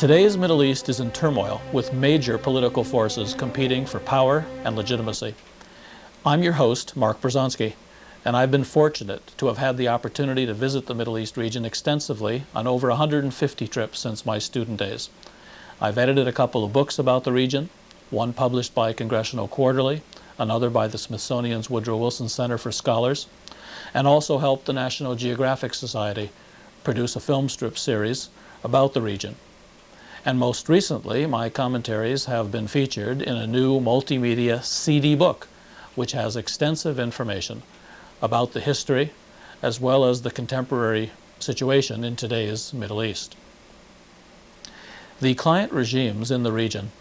Today's Middle East is in turmoil, with major political forces competing for power and legitimacy. I'm your host, Mark Bruzonsky, and I've been fortunate to have had the opportunity to visit the Middle East region extensively on over 150 trips since my student days. I've edited a couple of books about the region, one published by Congressional Quarterly, another by the Smithsonian's Woodrow Wilson Center for Scholars, and also helped the National Geographic Society produce a film strip series about the region. And most recently, my commentaries have been featured in a new multimedia CD book, which has extensive information about the history as well as the contemporary situation in today's Middle East. The client regimes in the region,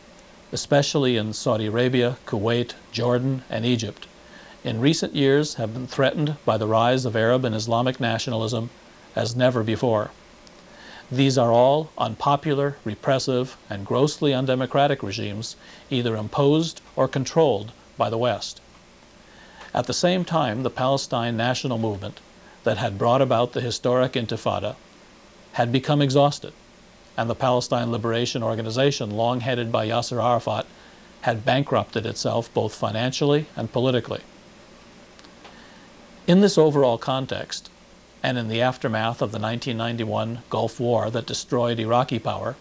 especially in Saudi Arabia, Kuwait, Jordan, and Egypt, in recent years have been threatened by the rise of Arab and Islamic nationalism as never before. These are all unpopular, repressive, and grossly undemocratic regimes, either imposed or controlled by the West. At the same time, the Palestine national movement that had brought about the historic Intifada had become exhausted, and the Palestine Liberation Organization, long headed by Yasser Arafat, had bankrupted itself both financially and politically. In this overall context, and in the aftermath of the 1991 Gulf War that destroyed Iraqi power,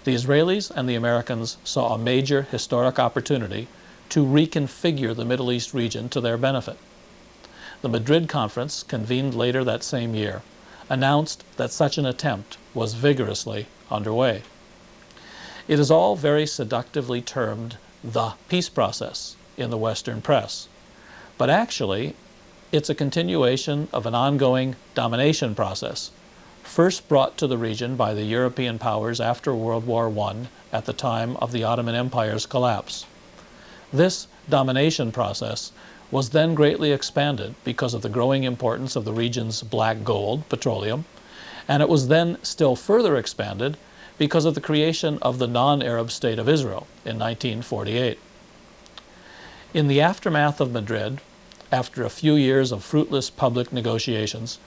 the Israelis and the Americans saw a major historic opportunity to reconfigure the Middle East region to their benefit. The Madrid conference, convened later that same year, announced that such an attempt was vigorously underway. It is all very seductively termed the peace process in the Western press, but actually it's a continuation of an ongoing domination process, first brought to the region by the European powers after World War I at the time of the Ottoman Empire's collapse. This domination process was then greatly expanded because of the growing importance of the region's black gold, petroleum, and it was then still further expanded because of the creation of the non-Arab state of Israel in 1948. In the aftermath of Madrid, after a few years of fruitless public negotiations,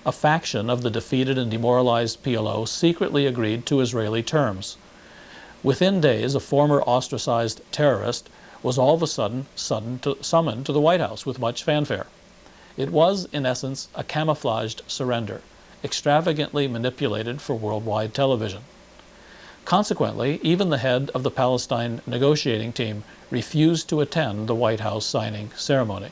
a faction of the defeated and demoralized PLO secretly agreed to Israeli terms. Within days, a former ostracized terrorist was all of a sudden summoned to the White House with much fanfare. It was, in essence, a camouflaged surrender, extravagantly manipulated for worldwide television. Consequently, even the head of the Palestine negotiating team refused to attend the White House signing ceremony.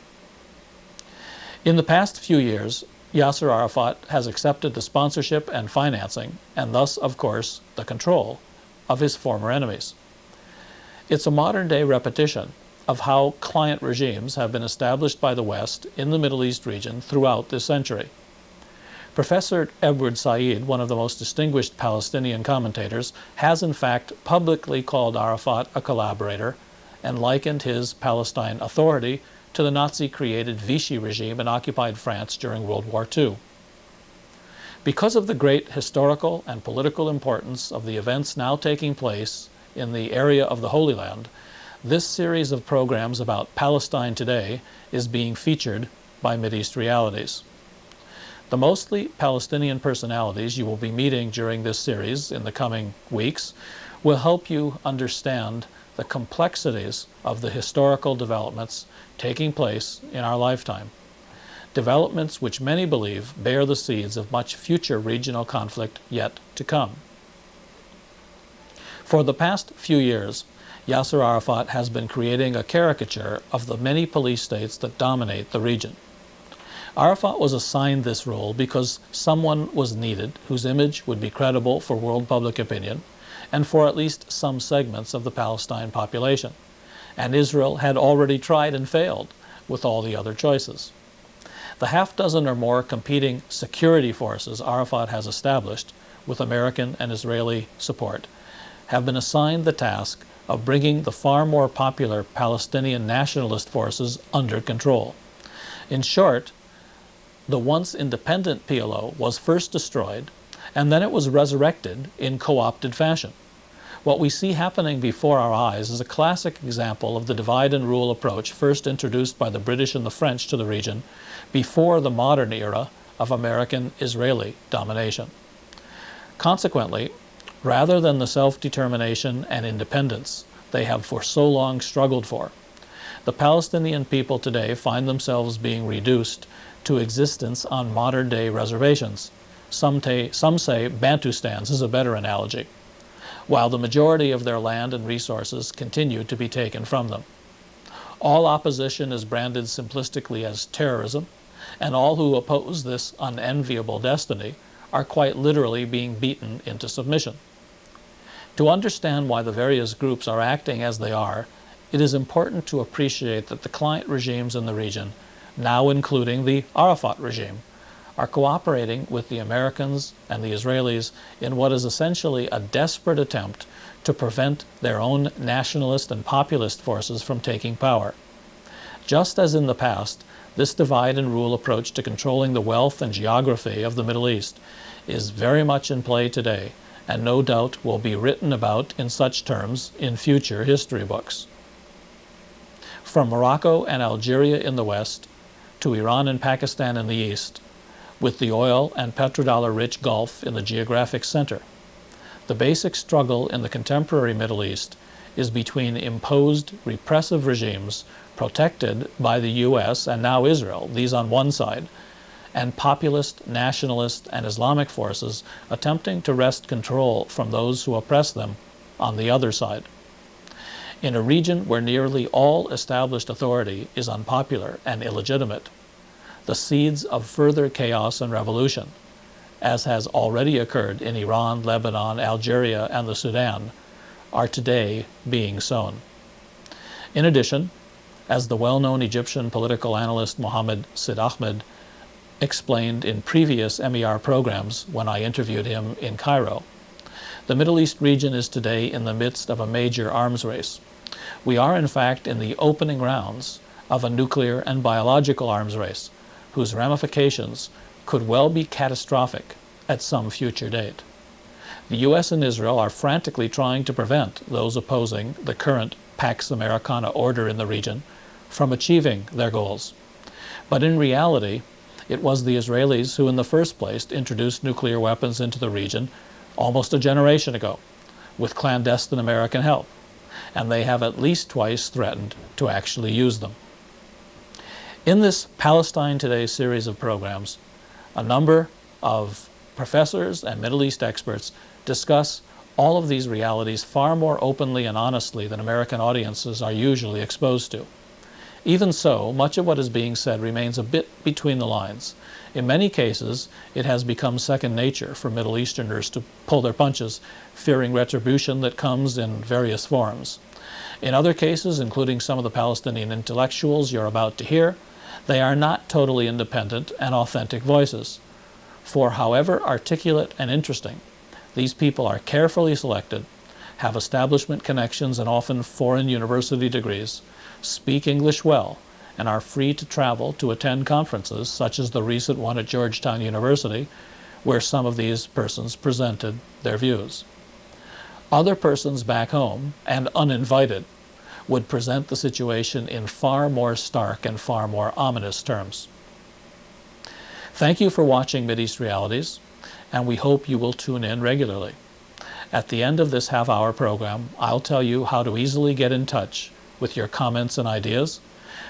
In the past few years, Yasser Arafat has accepted the sponsorship and financing, and thus, of course, the control of his former enemies. It's a modern-day repetition of how client regimes have been established by the West in the Middle East region throughout this century. Professor Edward Said, one of the most distinguished Palestinian commentators, has in fact publicly called Arafat a collaborator and likened his Palestine Authority to the Nazi-created Vichy regime in occupied France during World War II. Because of the great historical and political importance of the events now taking place in the area of the Holy Land, this series of programs about Palestine today is being featured by Mideast Realities. The mostly Palestinian personalities you will be meeting during this series in the coming weeks will help you understand the complexities of the historical developments taking place in our lifetime, developments which many believe bear the seeds of much future regional conflict yet to come. For the past few years, Yasser Arafat has been creating a caricature of the many police states that dominate the region. Arafat was assigned this role because someone was needed whose image would be credible for world public opinion and for at least some segments of the Palestine population. And Israel had already tried and failed with all the other choices. The half-dozen or more competing security forces Arafat has established, with American and Israeli support, have been assigned the task of bringing the far more popular Palestinian nationalist forces under control. In short, the once independent PLO was first destroyed, and then it was resurrected in co-opted fashion. What we see happening before our eyes is a classic example of the divide and rule approach first introduced by the British and the French to the region before the modern era of American-Israeli domination. Consequently, rather than the self-determination and independence they have for so long struggled for. The Palestinian people today find themselves being reduced to existence on modern-day reservations. Some say Bantustans is a better analogy, while the majority of their land and resources continue to be taken from them. All opposition is branded simplistically as terrorism, and all who oppose this unenviable destiny are quite literally being beaten into submission. To understand why the various groups are acting as they are, it is important to appreciate that the client regimes in the region, now including the Arafat regime, are cooperating with the Americans and the Israelis in what is essentially a desperate attempt to prevent their own nationalist and populist forces from taking power. Just as in the past, this divide and rule approach to controlling the wealth and geography of the Middle East is very much in play today, and no doubt will be written about in such terms in future history books. From Morocco and Algeria in the west to Iran and Pakistan in the east, with the oil and petrodollar-rich Gulf in the geographic center, the basic struggle in the contemporary Middle East is between imposed repressive regimes protected by the U.S. and now Israel, these on one side, and populist, nationalist, and Islamic forces attempting to wrest control from those who oppress them on the other side. In a region where nearly all established authority is unpopular and illegitimate, the seeds of further chaos and revolution, as has already occurred in Iran, Lebanon, Algeria, and the Sudan, are today being sown. In addition, as the well-known Egyptian political analyst Mohammed Sid Ahmed explained in previous MER programs when I interviewed him in Cairo, the Middle East region is today in the midst of a major arms race. We are, in fact, in the opening rounds of a nuclear and biological arms race, whose ramifications could well be catastrophic at some future date. The U.S. and Israel are frantically trying to prevent those opposing the current Pax Americana order in the region from achieving their goals. But in reality, it was the Israelis who in the first place introduced nuclear weapons into the region almost a generation ago, with clandestine American help, and they have at least twice threatened to actually use them. In this Palestine Today series of programs, a number of professors and Middle East experts discuss all of these realities far more openly and honestly than American audiences are usually exposed to. Even so, much of what is being said remains a bit between the lines. In many cases, it has become second nature for Middle Easterners to pull their punches, fearing retribution that comes in various forms. In other cases, including some of the Palestinian intellectuals you're about to hear, they are not totally independent and authentic voices. For however articulate and interesting, these people are carefully selected, have establishment connections and often foreign university degrees, speak English well, and are free to travel to attend conferences such as the recent one at Georgetown University, where some of these persons presented their views. Other persons back home, and uninvited, would present the situation in far more stark and far more ominous terms. Thank you for watching Mideast Realities, and we hope you will tune in regularly. At the end of this half-hour program, I'll tell you how to easily get in touch with your comments and ideas,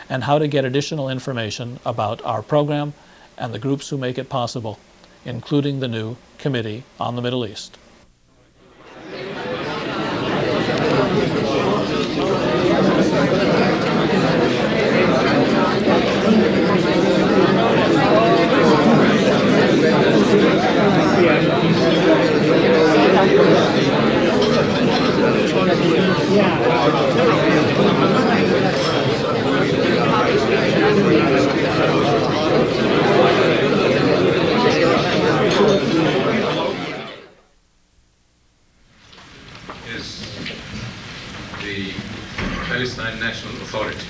and how to get additional information about our program and the groups who make it possible, including the new Committee on the Middle East. Is the Palestine National Authority.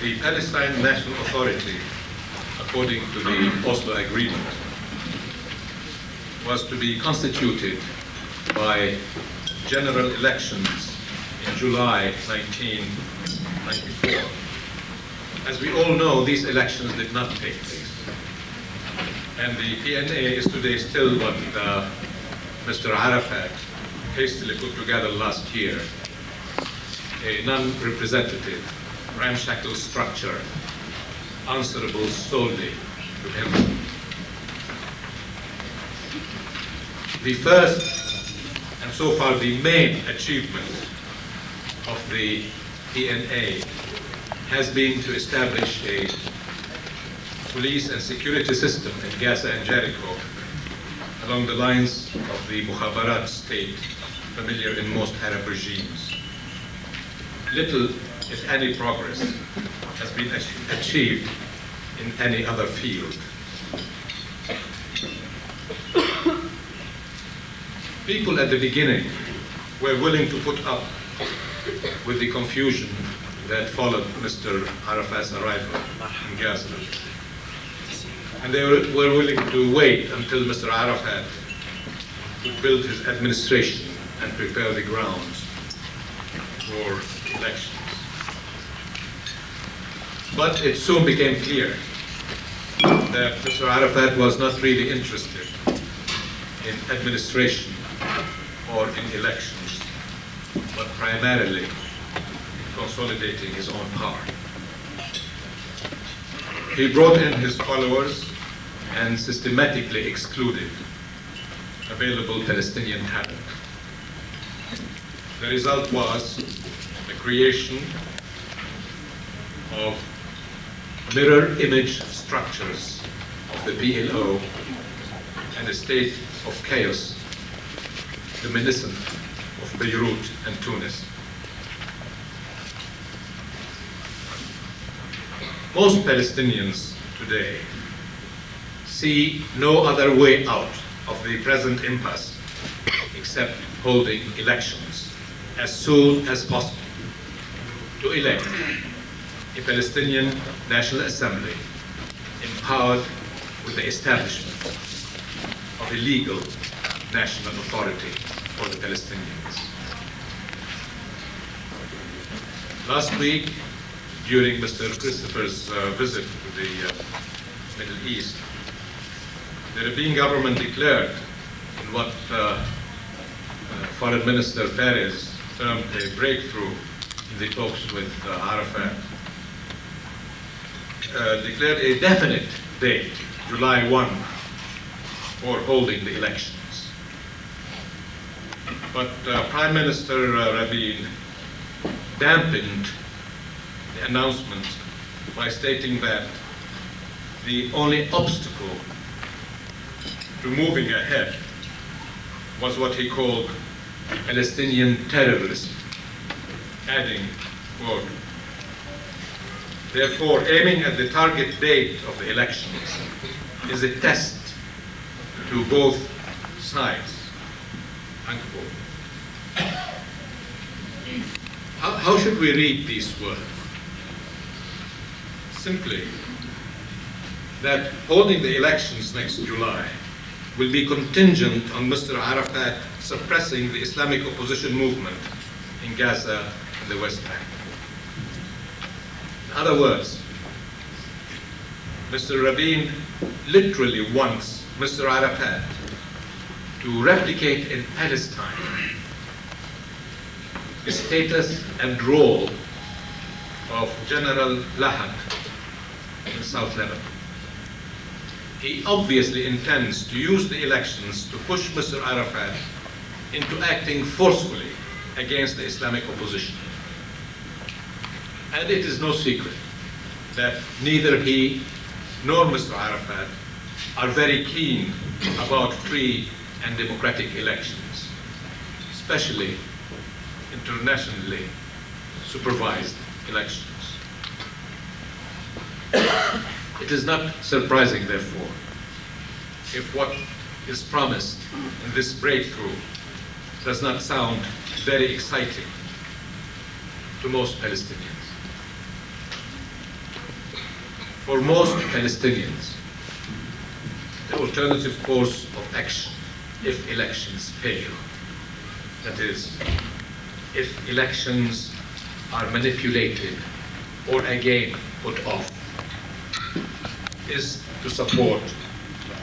The Palestine National Authority, according to the Oslo Agreement, was to be constituted by general elections in July 1994. As we all know, these elections did not take place. And the PNA is today still what Mr. Arafat hastily put together last year, a non-representative, ramshackle structure answerable solely to him. The first, and so far the main achievement of the PNA has been to establish a police and security system in Gaza and Jericho along the lines of the Mukhabarat state, familiar in most Arab regimes. Little, if any, progress has been achieved in any other field. People at the beginning were willing to put up with the confusion that followed Mr. Arafat's arrival in Gaza. And they were willing to wait until Mr. Arafat would build his administration and prepare the grounds for elections. But it soon became clear that Mr. Arafat was not really interested in administration or in elections, but primarily in consolidating his own power. He brought in his followers and systematically excluded available Palestinian talent. The result was the creation of mirror image structures of the PLO and a state of chaos reminiscent of Beirut and Tunis. Most Palestinians today see no other way out of the present impasse except holding elections as soon as possible to elect a Palestinian National Assembly empowered with the establishment of a legal national authority for the Palestinians. Last week, during Mr. Christopher's visit to the Middle East, the European government declared in what Foreign Minister Perez termed a breakthrough in the talks with Arafat, declared a definite date, July 1, for holding the elections. But Prime Minister Rabin dampened the announcement by stating that the only obstacle to moving ahead was what he called Palestinian terrorism, adding, quote, therefore, aiming at the target date of the elections is a test to both sides, unquote. How should we read these words? Simply that holding the elections next July will be contingent on Mr. Arafat suppressing the Islamic opposition movement in Gaza and the West Bank. In other words, Mr. Rabin literally wants Mr. Arafat to replicate in Palestine the status and role of General Lahad in South Lebanon. He obviously intends to use the elections to push Mr. Arafat into acting forcefully against the Islamic opposition. And it is no secret that neither he nor Mr. Arafat are very keen about free and democratic elections, especially internationally supervised elections. It is not surprising, therefore, if what is promised in this breakthrough does not sound very exciting to most Palestinians. For most Palestinians, the alternative course of action, if elections fail, that is, if elections are manipulated or again put off is to support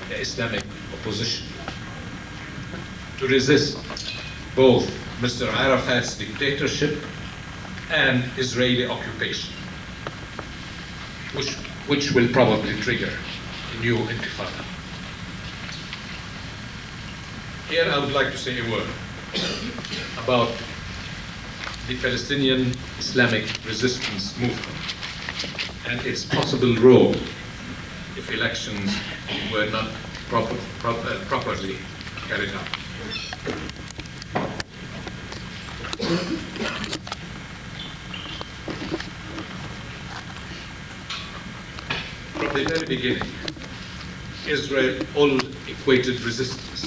the Islamic opposition, to resist both Mr. Arafat's dictatorship and Israeli occupation, which will probably trigger a new intifada. Here I would like to say a word about the Palestinian Islamic resistance movement and its possible role if elections were not properly carried out. From the very beginning, Israel all equated resistance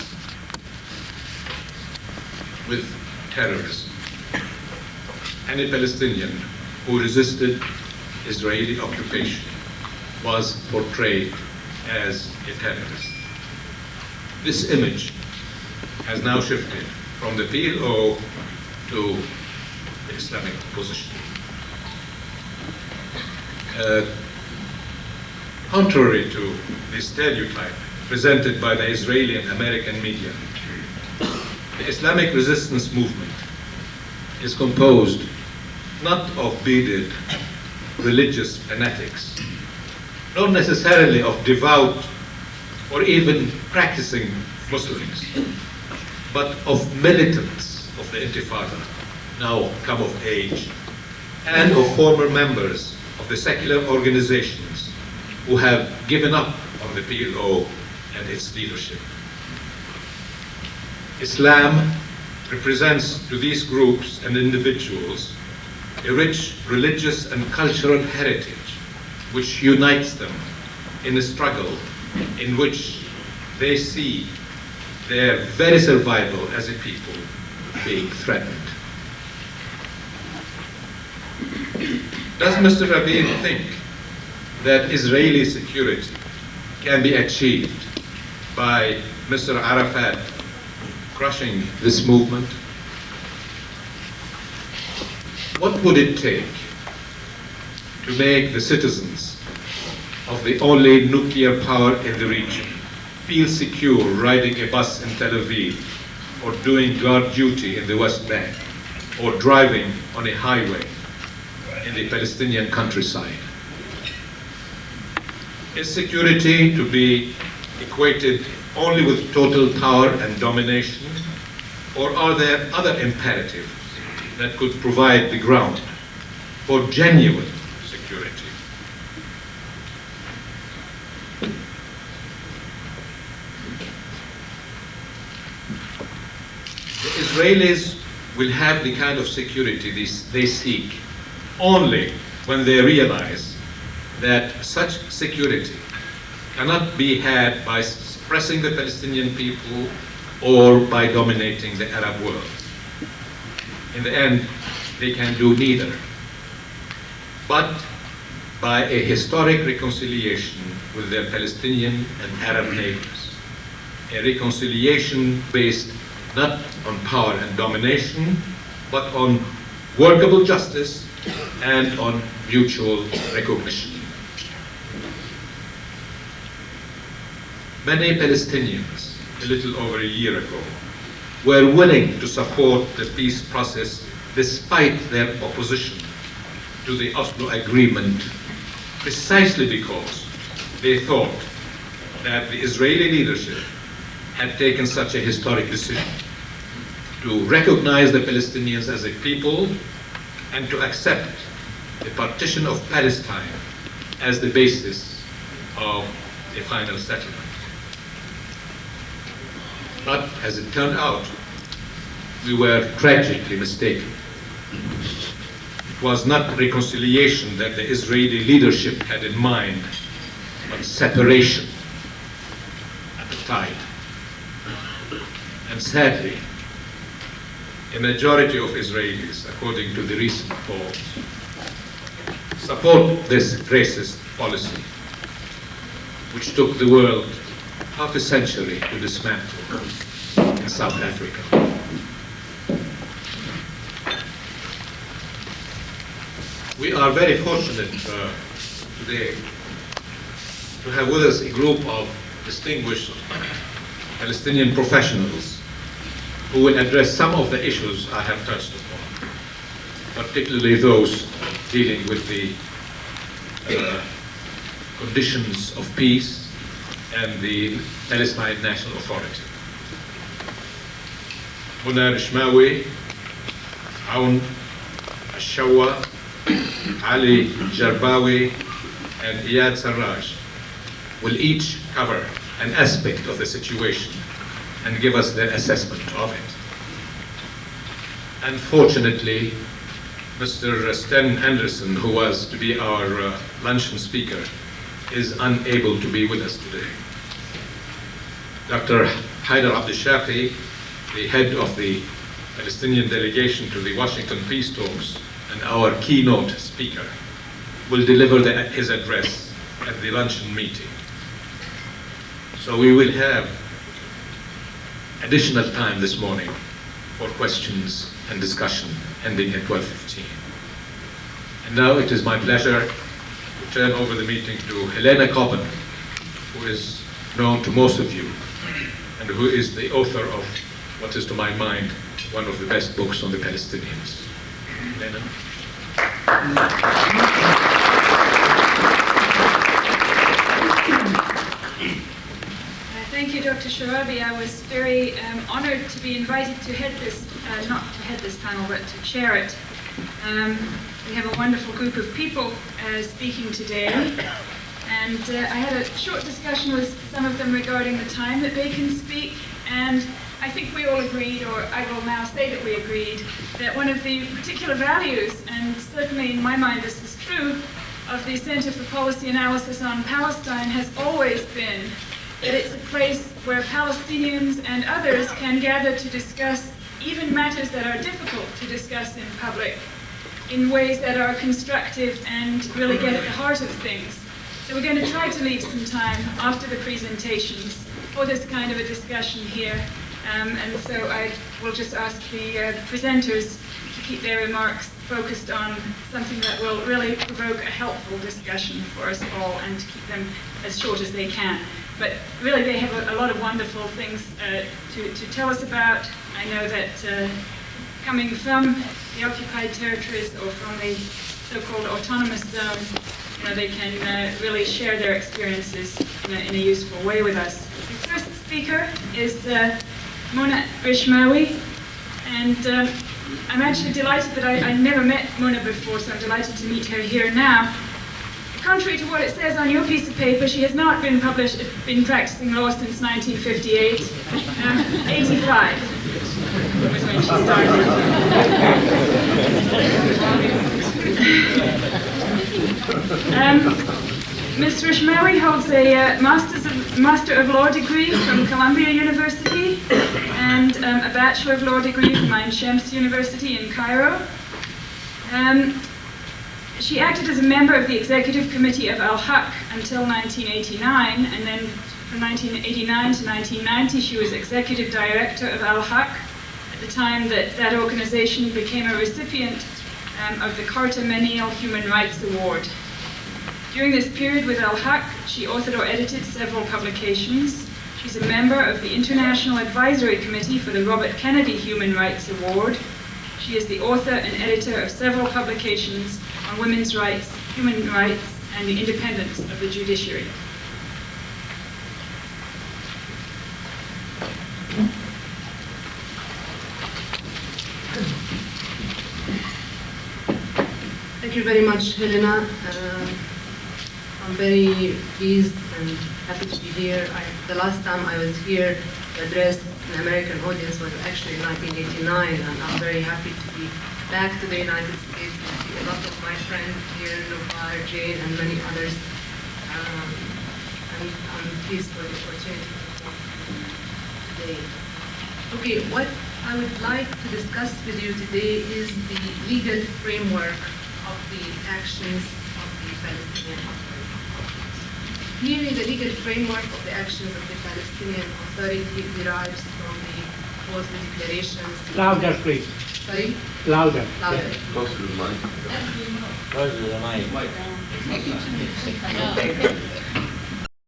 with terrorism. Any Palestinian who resisted Israeli occupation was portrayed as a terrorist. This image has now shifted from the PLO to the Islamic opposition. Contrary to the stereotype presented by the Israeli and American media, the Islamic resistance movement is composed not of bearded religious fanatics, nor necessarily of devout or even practicing Muslims, but of militants of the Intifada, now come of age, and of former members of the secular organizations who have given up on the PLO and its leadership. Islam represents to these groups and individuals a rich religious and cultural heritage which unites them in a struggle in which they see their very survival as a people being threatened. Does Mr. Rabin think that Israeli security can be achieved by Mr. Arafat crushing this movement? What would it take to make the citizens of the only nuclear power in the region feel secure riding a bus in Tel Aviv, or doing guard duty in the West Bank, or driving on a highway in the Palestinian countryside? Is security to be equated only with total power and domination, or are there other imperatives that could provide the ground for genuine security? The Israelis will have the kind of security they seek only when they realize that such security cannot be had by suppressing the Palestinian people or by dominating the Arab world. In the end, they can do neither, but by a historic reconciliation with their Palestinian and Arab neighbors, a reconciliation based not on power and domination, but on workable justice and on mutual recognition. Many Palestinians, a little over a year ago, were willing to support the peace process despite their opposition to the Oslo Agreement, precisely because they thought that the Israeli leadership had taken such a historic decision to recognize the Palestinians as a people and to accept the partition of Palestine as the basis of a final settlement. But as it turned out, we were tragically mistaken. It was not reconciliation that the Israeli leadership had in mind, but separation at the tide. And sadly, a majority of Israelis, according to the recent polls, support this racist policy, which took the world half a century to dismantle in South Africa. We are very fortunate today to have with us a group of distinguished Palestinian professionals who will address some of the issues I have touched upon, particularly those dealing with the conditions of peace and the Palestine National Authority. Muna Rishmawi, Aoun Ashawa, Ali Jarbawi, and Iyad Sarraj will each cover an aspect of the situation and give us their assessment of it. Unfortunately, Mr. Sten Anderson, who was to be our luncheon speaker, is unable to be with us today. Dr. Haider Abdeshafi, the head of the Palestinian delegation to the Washington peace talks and our keynote speaker, will deliver his address at the luncheon meeting. So we will have additional time this morning for questions and discussion ending at 12:15. And now it is my pleasure to turn over the meeting to Helena Cobben, who is known to most of you and who is the author of what is, to my mind, one of the best books on the Palestinians. Helena. Thank you, Dr. Sharabi. I was very honored to be invited to head this, not to head this panel, but to chair it. We have a wonderful group of people speaking today, and I had a short discussion with some of them regarding the time that they can speak, and I think we all agreed, or I will now say that we agreed, that one of the particular values, and certainly in my mind this is true, of the Center for Policy Analysis on Palestine has always been that it's a place where Palestinians and others can gather to discuss even matters that are difficult to discuss in public in ways that are constructive and really get at the heart of things. So we're going to try to leave some time after the presentations for this kind of a discussion here. And so I will just ask the presenters to keep their remarks focused on something that will really provoke a helpful discussion for us all and to keep them as short as they can. But really they have a lot of wonderful things to tell us about. I know that coming from the occupied territories or from the so-called autonomous zone, they can really share their experiences in a useful way with us. The first speaker is Muna Rishmawi, and I'm actually delighted that I never met Muna before, so I'm delighted to meet her here now. Contrary to what it says on your piece of paper, she has not been practicing law since 1958. 85 was when she started. Ms. Rishmawi holds a Master of Law degree from Columbia University and a Bachelor of Law degree from Ain Shams University in Cairo. She acted as a member of the Executive Committee of Al-Haq until 1989, and then from 1989 to 1990 she was Executive Director of Al-Haq at the time that that organization became a recipient of the Carter Menil Human Rights Award. During this period with Al-Haq, she authored or edited several publications. She's a member of the International Advisory Committee for the Robert Kennedy Human Rights Award. She is the author and editor of several publications on women's rights, human rights, and the independence of the judiciary. Thank you very much, Helena. I'm very pleased and happy to be here. The last time I was here to address an American audience was actually in 1989, and I'm very happy to be back to the United States and see a lot of my friends here, Nufar, Jane, and many others. And I'm pleased for the opportunity to talk today. Okay, what I would like to discuss with you today is the legal framework of the actions of the Palestinian Authority. Here, the legal framework of the actions of the Palestinian Authority derives from the both the declarations. Louder, please. Sorry? Louder. Louder. Closer to the mic. Closer to the mic.